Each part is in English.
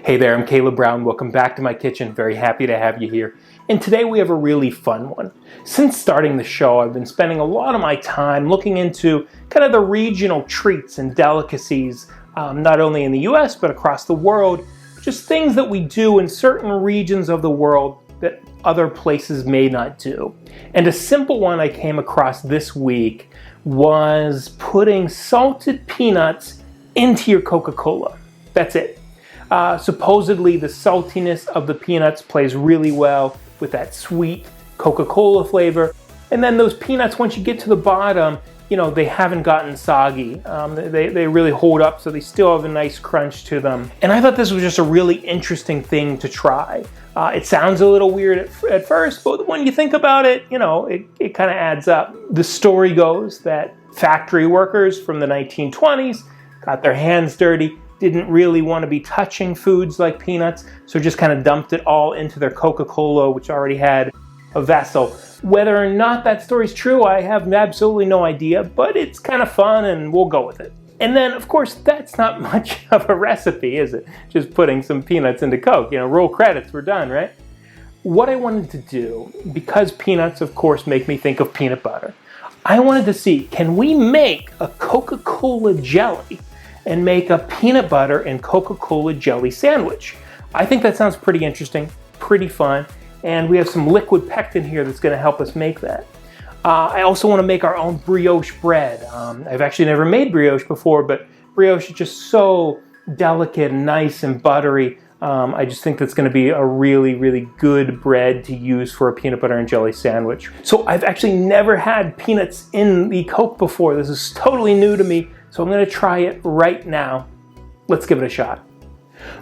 Hey there, I'm Caleb Brown. Welcome back to my kitchen. Very happy to have you here. And today we have a really fun one. Since starting the show, I've been spending a lot of my time looking into kind of the regional treats and delicacies, not only in the US, but across the world. Just things that we do in certain regions of the world that other places may not do. And a simple one I came across this week was putting salted peanuts into your Coca-Cola. That's it. Supposedly the saltiness of the peanuts plays really well with that sweet Coca-Cola flavor. And then those peanuts, once you get to the bottom, you know, they haven't gotten soggy. They really hold up, so they still have a nice crunch to them. And I thought this was just a really interesting thing to try. It sounds a little weird at first, but when you think about it, you know, it kind of adds up. The story goes that factory workers from the 1920s got their hands dirty, didn't really want to be touching foods like peanuts, so just kind of dumped it all into their Coca-Cola, which already had a vessel. Whether or not that story's true, I have absolutely no idea, but it's kind of fun and we'll go with it. And then, of course, that's not much of a recipe, is it? Just putting some peanuts into Coke. You know, roll credits, we're done, right? What I wanted to do, because peanuts, of course, make me think of peanut butter, I wanted to see, can we make a Coca-Cola jelly and make a peanut butter and Coca-Cola jelly sandwich? I think that sounds pretty interesting, pretty fun, and we have some liquid pectin here that's going to help us make that. I also want to make our own brioche bread. I've actually never made brioche before, but brioche is just so delicate and nice and buttery. I just think that's going to be a really, really good bread to use for a peanut butter and jelly sandwich. So I've actually never had peanuts in the Coke before. This is totally new to me. So I'm going to try it right now. Let's give it a shot.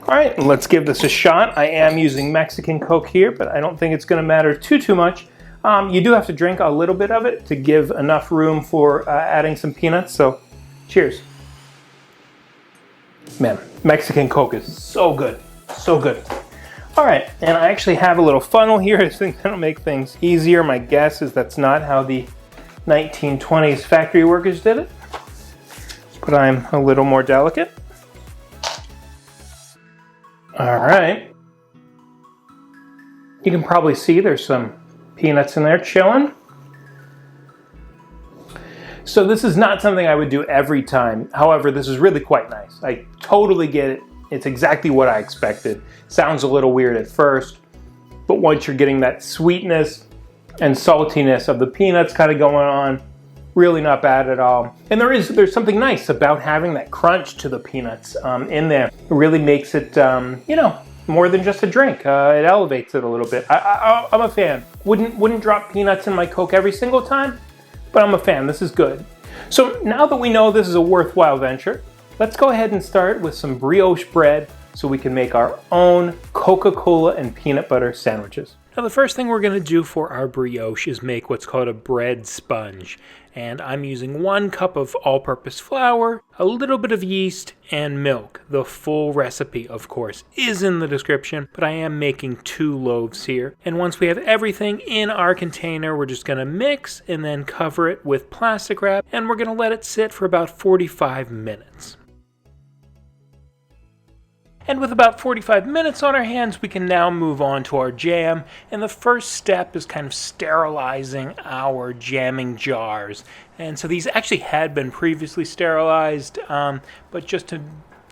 All right, let's give this a shot. I am using Mexican Coke here, but I don't think it's going to matter too much. You do have to drink a little bit of it to give enough room for adding some peanuts. So cheers. Man, Mexican Coke is so good, so good. All right, and I actually have a little funnel here. I think that'll make things easier. My guess is that's not how the 1920s factory workers did it, but I'm a little more delicate. All right. You can probably see there's some peanuts in there chilling. So this is not something I would do every time. However, this is really quite nice. I totally get it. It's exactly what I expected. Sounds a little weird at first, but once you're getting that sweetness and saltiness of the peanuts kind of going on, really not bad at all. And there's something nice about having that crunch to the peanuts in there. It really makes it, you know, more than just a drink. It elevates it a little bit. I'm a fan. Wouldn't drop peanuts in my Coke every single time, but I'm a fan. This is good. So now that we know this is a worthwhile venture, let's go ahead and start with some brioche bread so we can make our own Coca-Cola and peanut butter sandwiches. Now the first thing we're going to do for our brioche is make what's called a bread sponge. And I'm using 1 cup of all-purpose flour, a little bit of yeast, and milk. The full recipe, of course, is in the description, but I am making 2 loaves here. And once we have everything in our container, we're just going to mix and then cover it with plastic wrap, and we're going to let it sit for about 45 minutes. And with about 45 minutes on our hands, we can now move on to our jam. And the first step is kind of sterilizing our jamming jars. And so these actually had been previously sterilized, but just to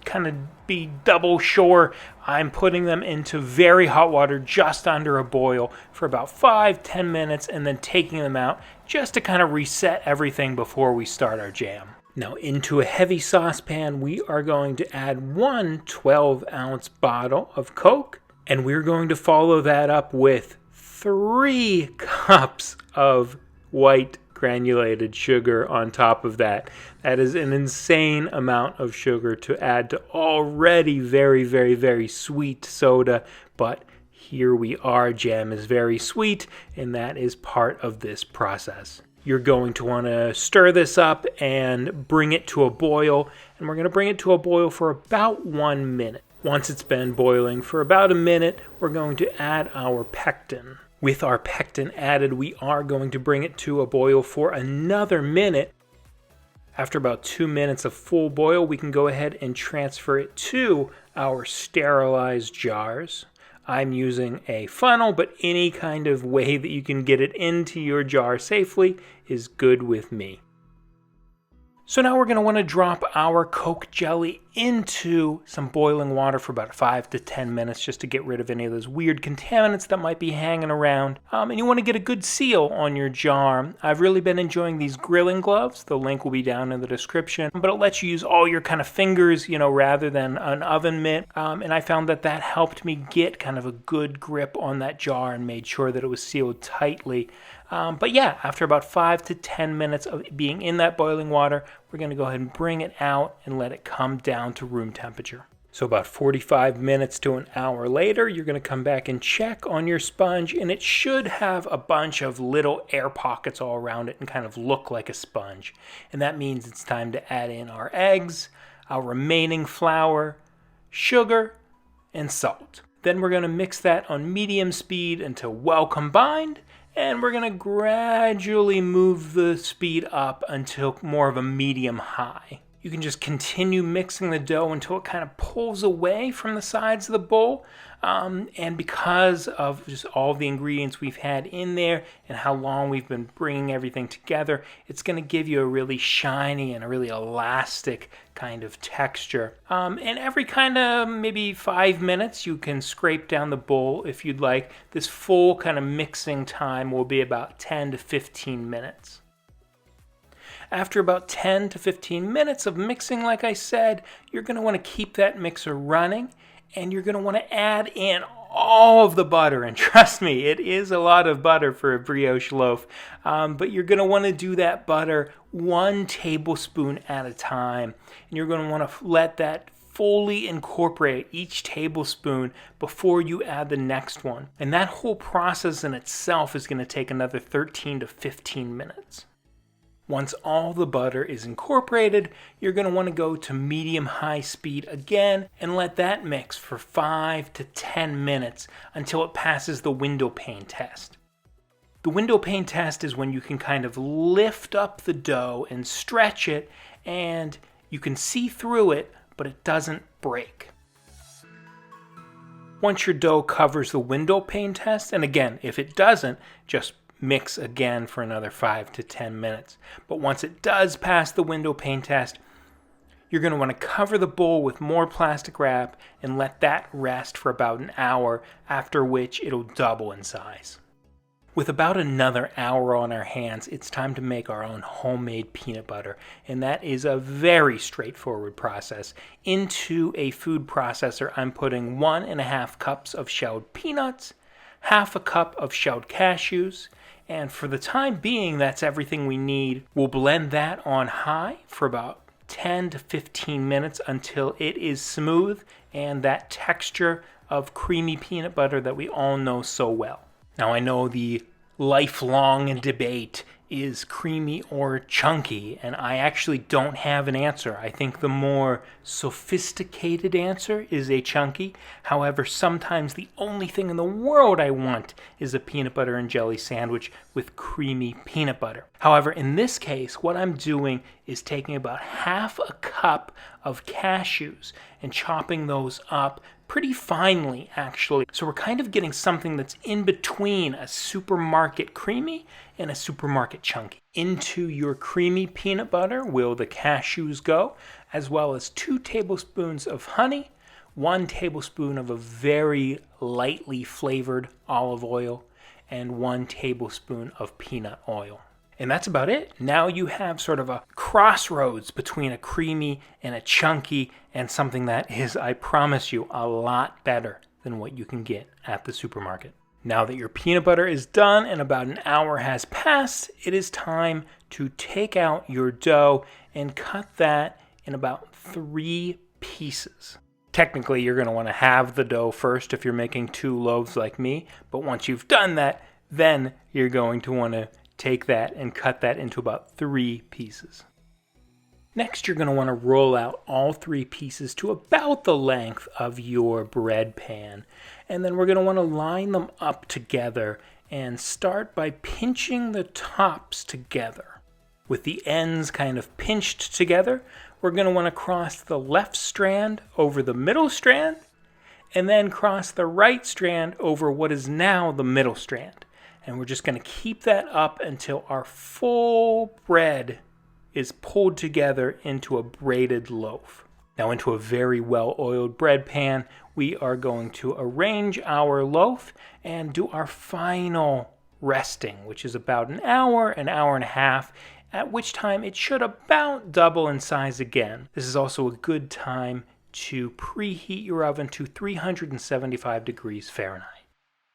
kind of be double sure, I'm putting them into very hot water just under a boil for about 5-10 minutes and then taking them out just to kind of reset everything before we start our jam. Now into a heavy saucepan, we are going to add 1 12-ounce bottle of Coke, and we're going to follow that up with 3 cups of white granulated sugar on top of that. That is an insane amount of sugar to add to already very, very, very sweet soda, but here we are. Jam is very sweet, and that is part of this process. You're going to want to stir this up and bring it to a boil, and we're going to bring it to a boil for about 1 minute. Once it's been boiling for about a minute, we're going to add our pectin. With our pectin added, we are going to bring it to a boil for another minute. After about 2 minutes of full boil, we can go ahead and transfer it to our sterilized jars. I'm using a funnel, but any kind of way that you can get it into your jar safely is good with me. So now we're going to want to drop our Coke jelly into some boiling water for about 5 to 10 minutes just to get rid of any of those weird contaminants that might be hanging around. And you want to get a good seal on your jar. I've really been enjoying these grilling gloves. The link will be down in the description, but it lets you use all your kind of fingers, rather than an oven mitt. And I found that helped me get kind of a good grip on that jar and made sure that it was sealed tightly. But yeah, after about 5 to 10 minutes of being in that boiling water, we're going to go ahead and bring it out and let it come down to room temperature. So about 45 minutes to an hour later, you're going to come back and check on your sponge, and it should have a bunch of little air pockets all around it and kind of look like a sponge. And that means it's time to add in our eggs, our remaining flour, sugar, and salt. Then we're going to mix that on medium speed until well combined. And we're going to gradually move the speed up until more of a medium high. You can just continue mixing the dough until it kind of pulls away from the sides of the bowl. And because of just all the ingredients we've had in there and how long we've been bringing everything together, it's going to give you a really shiny and a really elastic kind of texture. And every kind of maybe 5 minutes, you can scrape down the bowl if you'd like. This full kind of mixing time will be about 10 to 15 minutes. After about 10 to 15 minutes of mixing, like I said, you're going to want to keep that mixer running, and you're going to want to add in all of the butter. And trust me, it is a lot of butter for a brioche loaf, but you're going to want to do that butter 1 tablespoon at a time. And you're going to want to let that fully incorporate each tablespoon before you add the next one. And that whole process in itself is going to take another 13 to 15 minutes. Once all the butter is incorporated, you're going to want to go to medium-high speed again and let that mix for 5 to 10 minutes until it passes the window pane test. The window pane test is when you can kind of lift up the dough and stretch it, and you can see through it, but it doesn't break. Once your dough covers the window pane test, and again, if it doesn't, just mix again for another 5 to 10 minutes. But once it does pass the window pane test, you're going to want to cover the bowl with more plastic wrap and let that rest for about an hour, after which it'll double in size. With about another hour on our hands, it's time to make our own homemade peanut butter, and that is a very straightforward process. Into a food processor, I'm putting 1.5 cups of shelled peanuts, 1/2 cup of shelled cashews, and for the time being, that's everything we need. We'll blend that on high for about 10 to 15 minutes until it is smooth and that texture of creamy peanut butter that we all know so well. Now, I know the lifelong debate is creamy or chunky, and I actually don't have an answer. I think the more sophisticated answer is a chunky. However, sometimes the only thing in the world I want is a peanut butter and jelly sandwich with creamy peanut butter. However, in this case, what I'm doing is taking about 1/2 cup of cashews and chopping those up pretty finely, actually. So we're kind of getting something that's in between a supermarket creamy and a supermarket chunky. Into your creamy peanut butter will the cashews go, as well as 2 tablespoons of honey, 1 tablespoon of a very lightly flavored olive oil, and 1 tablespoon of peanut oil. And that's about it. Now you have sort of a crossroads between a creamy and a chunky and something that is, I promise you, a lot better than what you can get at the supermarket. Now that your peanut butter is done and about an hour has passed, it is time to take out your dough and cut that in about 3 pieces. Technically, you're going to want to halve the dough first if you're making 2 loaves like me, but once you've done that, then you're going to want to take that and cut that into about 3 pieces. Next, you're going to want to roll out all 3 pieces to about the length of your bread pan. And then we're going to want to line them up together and start by pinching the tops together. with the ends kind of pinched together. We're going to want to cross the left strand over the middle strand, and then cross the right strand over what is now the middle strand. And we're just going to keep that up until our full bread is pulled together into a braided loaf. Now, into a very well-oiled bread pan, we are going to arrange our loaf and do our final resting, which is about an hour and a half, at which time it should about double in size again. This is also a good time to preheat your oven to 375 degrees Fahrenheit.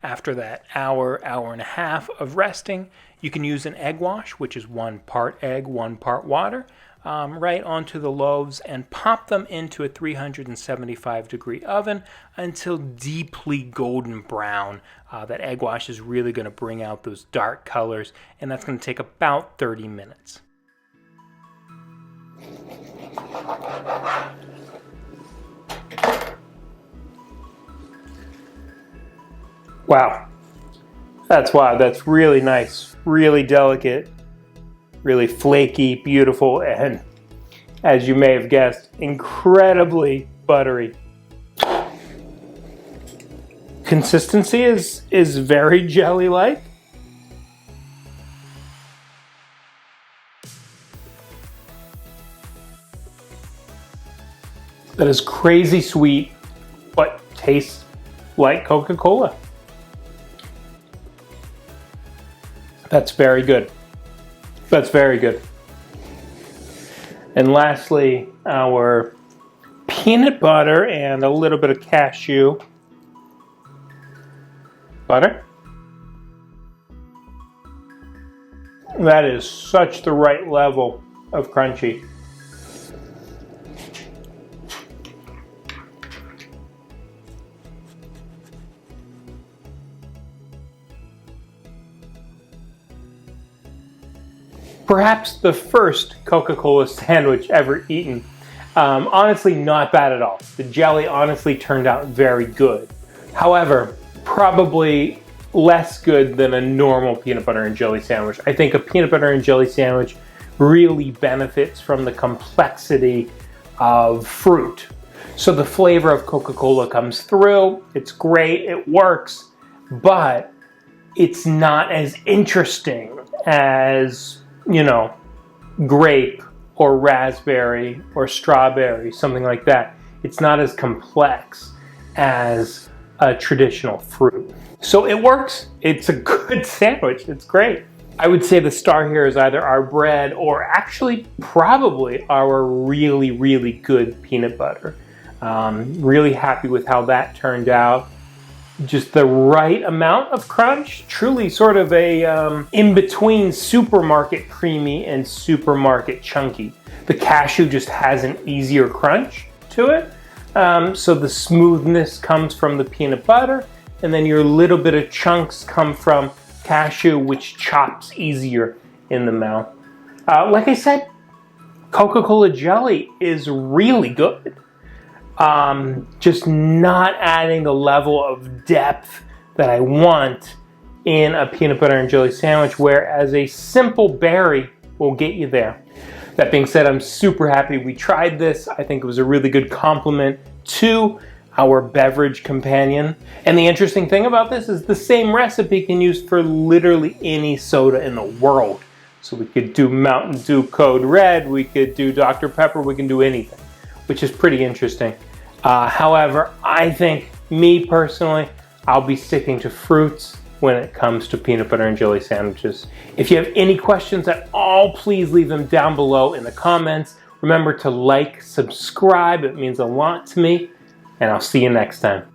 After that hour and a half of resting, you can use an egg wash, which is 1 part egg, 1 part water, right onto the loaves and pop them into a 375 degree oven until deeply golden brown. That egg wash is really going to bring out those dark colors, and that's going to take about 30 minutes. Wow, that's really nice, really delicate, really flaky, beautiful, and as you may have guessed, incredibly buttery. Consistency is very jelly-like. That is crazy sweet, but tastes like Coca-Cola. That's very good. That's very good. And lastly, our peanut butter and a little bit of cashew butter. That is such the right level of crunchy. Perhaps the first Coca-Cola sandwich ever eaten. Honestly, not bad at all. The jelly honestly turned out very good. However, probably less good than a normal peanut butter and jelly sandwich. I think a peanut butter and jelly sandwich really benefits from the complexity of fruit. So the flavor of Coca-Cola comes through, it's great, it works, but it's not as interesting as, you know, grape or raspberry or strawberry, something like that. It's not as complex as a traditional fruit. So it works. It's a good sandwich. It's great. I would say the star here is either our bread or actually probably our really, really good peanut butter. Really happy with how that turned out. Just the right amount of crunch, truly sort of a in-between supermarket creamy and supermarket chunky. The cashew just has an easier crunch to it, so the smoothness comes from the peanut butter, and then your little bit of chunks come from cashew, which chops easier in the mouth. Like I said, Coca-Cola jelly is really good. Just not adding the level of depth that I want in a peanut butter and jelly sandwich, whereas a simple berry will get you there. That being said, I'm super happy we tried this. I think it was a really good compliment to our beverage companion. And the interesting thing about this is the same recipe can use for literally any soda in the world. So we could do Mountain Dew Code Red, we could do Dr. Pepper, we can do anything, which is pretty interesting. However, I think, me personally, I'll be sticking to fruits when it comes to peanut butter and jelly sandwiches. If you have any questions at all, please leave them down below in the comments. Remember to like, subscribe, it means a lot to me, and I'll see you next time.